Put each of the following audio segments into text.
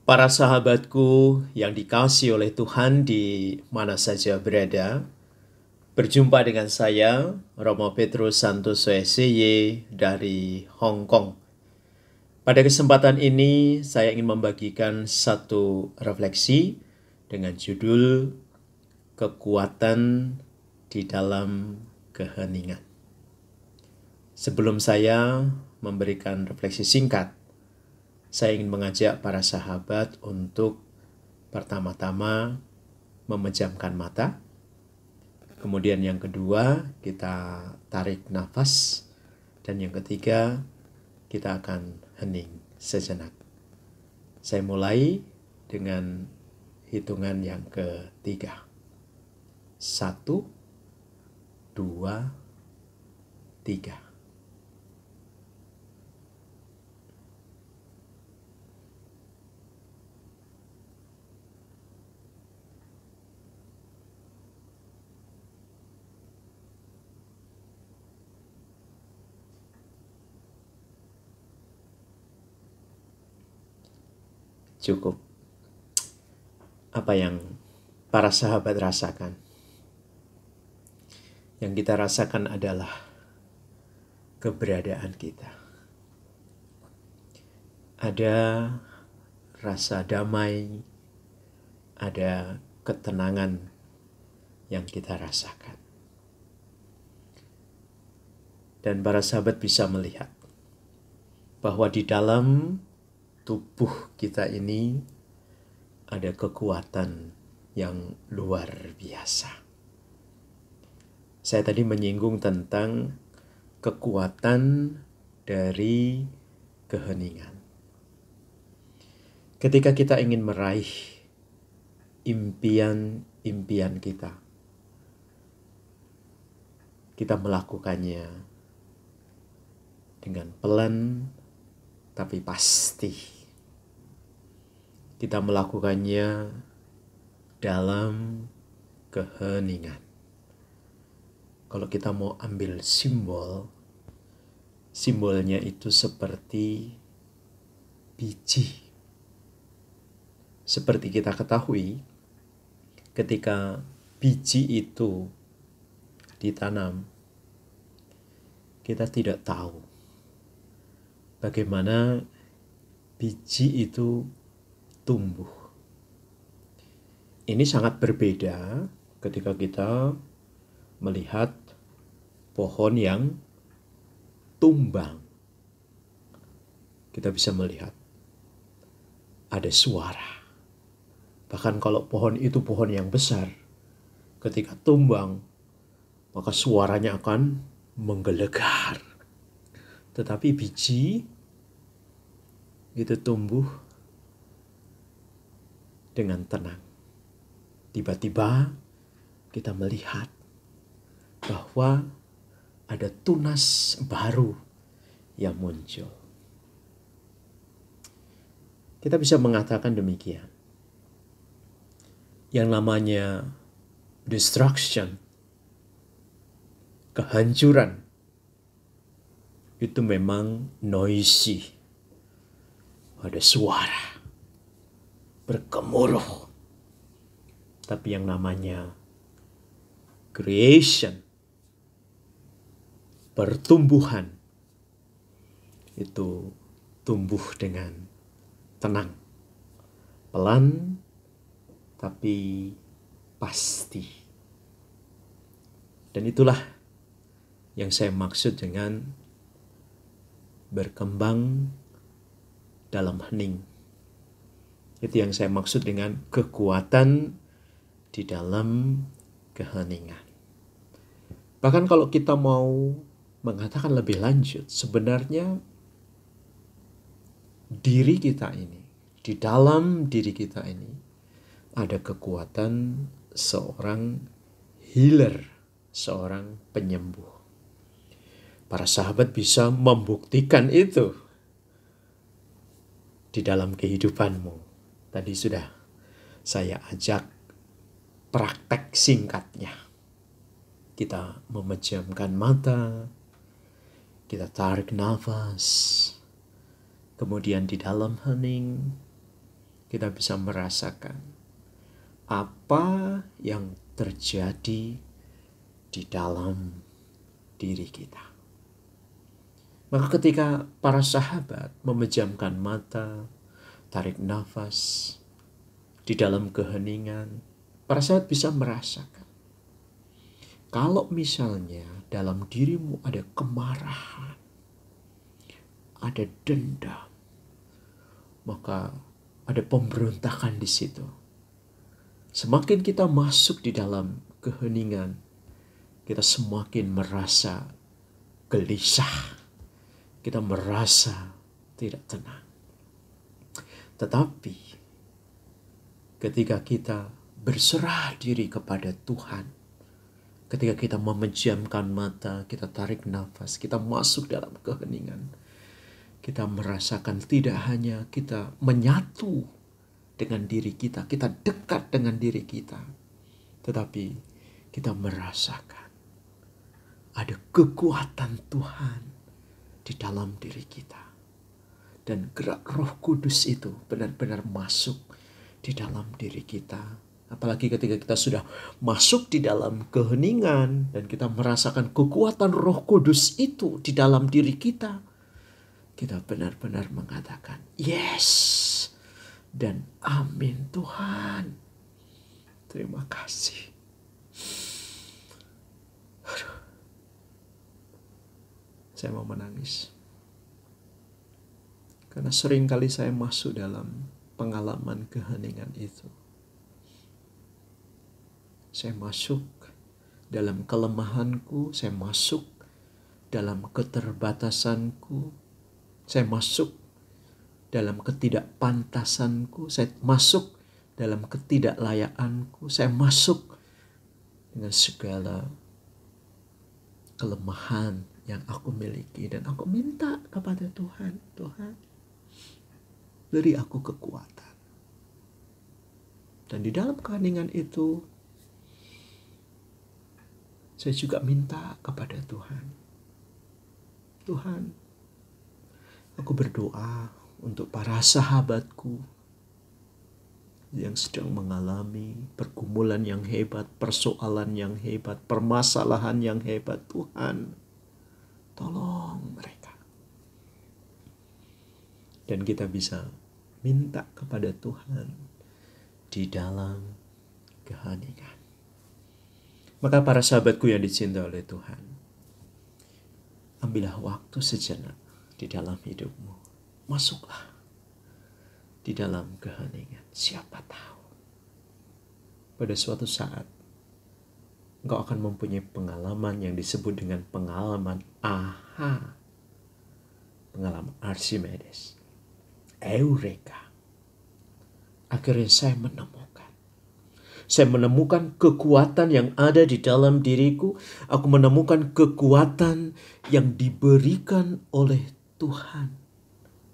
Para sahabatku yang dikasihi oleh Tuhan di mana saja berada, berjumpa dengan saya, Romo Petrus Santoso SY dari Hong Kong. Pada kesempatan ini, saya ingin membagikan satu refleksi dengan judul Kekuatan di dalam Keheningan. Sebelum saya memberikan refleksi singkat, saya ingin mengajak para sahabat untuk pertama-tama memejamkan mata. Kemudian yang kedua, kita tarik nafas. Dan yang ketiga, kita akan hening sejenak. Saya mulai dengan hitungan yang ketiga. 1, 2, 3. Cukup. Apa yang para sahabat rasakan? Yang kita rasakan adalah keberadaan kita. Ada rasa damai, ada ketenangan yang kita rasakan. Dan para sahabat bisa melihat bahwa di dalam tubuh kita ini ada kekuatan yang luar biasa. Saya tadi menyinggung tentang kekuatan dari keheningan. Ketika kita ingin meraih impian-impian kita melakukannya dengan pelan tapi pasti. Kita melakukannya dalam keheningan. Kalau kita mau ambil simbolnya itu seperti biji. Seperti kita ketahui, ketika biji itu ditanam, kita tidak tahu bagaimana biji itu tumbuh. Ini sangat berbeda ketika kita melihat pohon yang tumbang. Kita bisa melihat ada suara. Bahkan kalau pohon itu pohon yang besar, ketika tumbang, maka suaranya akan menggelegar. Tetapi biji itu tumbuh dengan tenang. Tiba-tiba kita melihat bahwa ada tunas baru yang muncul. Kita bisa mengatakan demikian. Yang namanya destruction, kehancuran, itu memang noisy. Ada suara bergemuruh. Tapi yang namanya creation, pertumbuhan, itu tumbuh dengan tenang, pelan, tapi pasti. Dan itulah yang saya maksud dengan berkembang dalam hening. Itu yang saya maksud dengan kekuatan di dalam keheningan. Bahkan kalau kita mau mengatakan lebih lanjut, sebenarnya diri kita ini, di dalam diri kita ini, ada kekuatan seorang healer, seorang penyembuh. Para sahabat bisa membuktikan itu di dalam kehidupanmu. Tadi sudah saya ajak praktek singkatnya. Kita memejamkan mata, kita tarik nafas, kemudian di dalam hening, kita bisa merasakan apa yang terjadi di dalam diri kita. Maka ketika para sahabat memejamkan mata, tarik nafas di dalam keheningan, para sahabat bisa merasakan. Kalau misalnya dalam dirimu ada kemarahan, ada dendam, maka ada pemberontakan di situ. Semakin kita masuk di dalam keheningan, kita semakin merasa gelisah. Kita merasa tidak tenang. Tetapi ketika kita berserah diri kepada Tuhan, ketika kita memejamkan mata, kita tarik nafas, kita masuk dalam keheningan, kita merasakan tidak hanya kita menyatu dengan diri kita, kita dekat dengan diri kita, tetapi kita merasakan ada kekuatan Tuhan di dalam diri kita. Dan gerak Roh Kudus itu benar-benar masuk di dalam diri kita. Apalagi ketika kita sudah masuk di dalam keheningan dan kita merasakan kekuatan Roh Kudus itu di dalam diri kita, kita benar-benar mengatakan yes dan amin Tuhan. Terima kasih. Saya mau menangis. Karena sering kali saya masuk dalam pengalaman keheningan itu. Saya masuk dalam kelemahanku, saya masuk dalam keterbatasanku, saya masuk dalam ketidakpantasanku, saya masuk dalam ketidaklayakanku, saya masuk dengan segala kelemahan yang aku miliki, dan aku minta kepada Tuhan, Tuhan, beri aku kekuatan. Dan di dalam keheningan itu, saya juga minta kepada Tuhan, Tuhan, aku berdoa untuk para sahabatku yang sedang mengalami pergumulan yang hebat, persoalan yang hebat, permasalahan yang hebat. Tuhan, tolong mereka. Dan kita bisa minta kepada Tuhan di dalam keheningan. Maka para sahabatku yang dicintai oleh Tuhan, ambillah waktu sejenak di dalam hidupmu. Masuklah di dalam keheningan. Siapa tahu pada suatu saat engkau akan mempunyai pengalaman yang disebut dengan pengalaman aha. Pengalaman Archimedes. Eureka. Akhirnya saya menemukan kekuatan yang ada di dalam diriku. Aku menemukan kekuatan yang diberikan oleh Tuhan.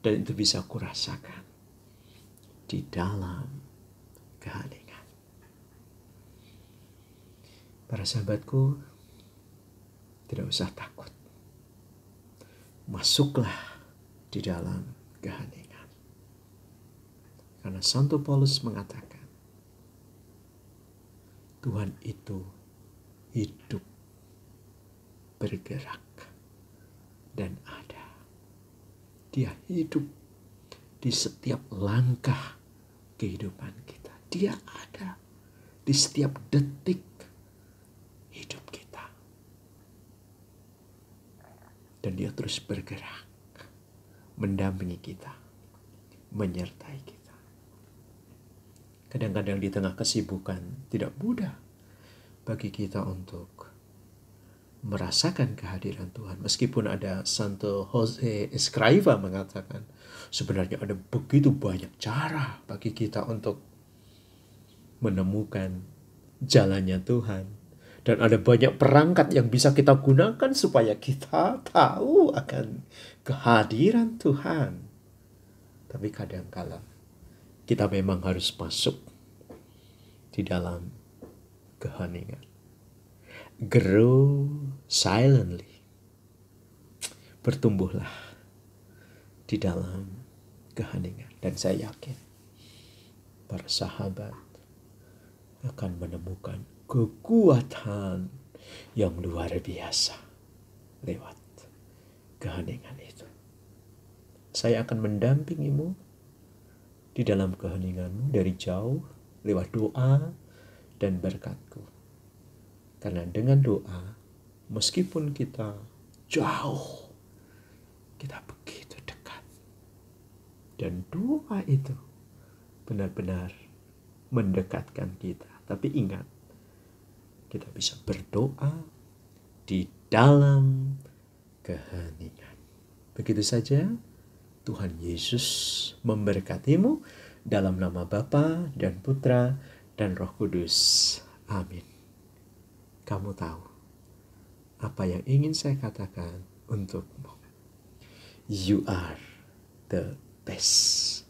Dan itu bisa aku rasakan di dalam keheningan. Para sahabatku, tidak usah takut. Masuklah di dalam keheningan. Karena Santo Paulus mengatakan, Tuhan itu hidup, bergerak, dan ada. Dia hidup di setiap langkah kehidupan kita. Dia ada di setiap detik hidup kita. Dan dia terus bergerak, mendampingi kita, menyertai kita. Kadang-kadang di tengah kesibukan tidak mudah bagi kita untuk merasakan kehadiran Tuhan. Meskipun ada Santo Jose Escriva mengatakan, sebenarnya ada begitu banyak cara bagi kita untuk menemukan jalannya Tuhan. Dan ada banyak perangkat yang bisa kita gunakan supaya kita tahu akan kehadiran Tuhan. Tapi kadang-kala kita memang harus masuk di dalam keheningan. Grow silently. Bertumbuhlah di dalam keheningan. Dan saya yakin para sahabat akan menemukan kekuatan yang luar biasa lewat keheningan itu. Saya akan mendampingimu di dalam keheninganmu dari jauh lewat doa dan berkatku. Karena dengan doa, meskipun kita jauh, kita begitu dekat. Dan doa itu benar-benar mendekatkan kita. Tapi ingat, kita bisa berdoa di dalam keheningan. Begitu saja, Tuhan Yesus memberkatimu dalam nama Bapa dan Putra dan Roh Kudus. Amin. Kamu tahu apa yang ingin saya katakan untukmu. You are the best.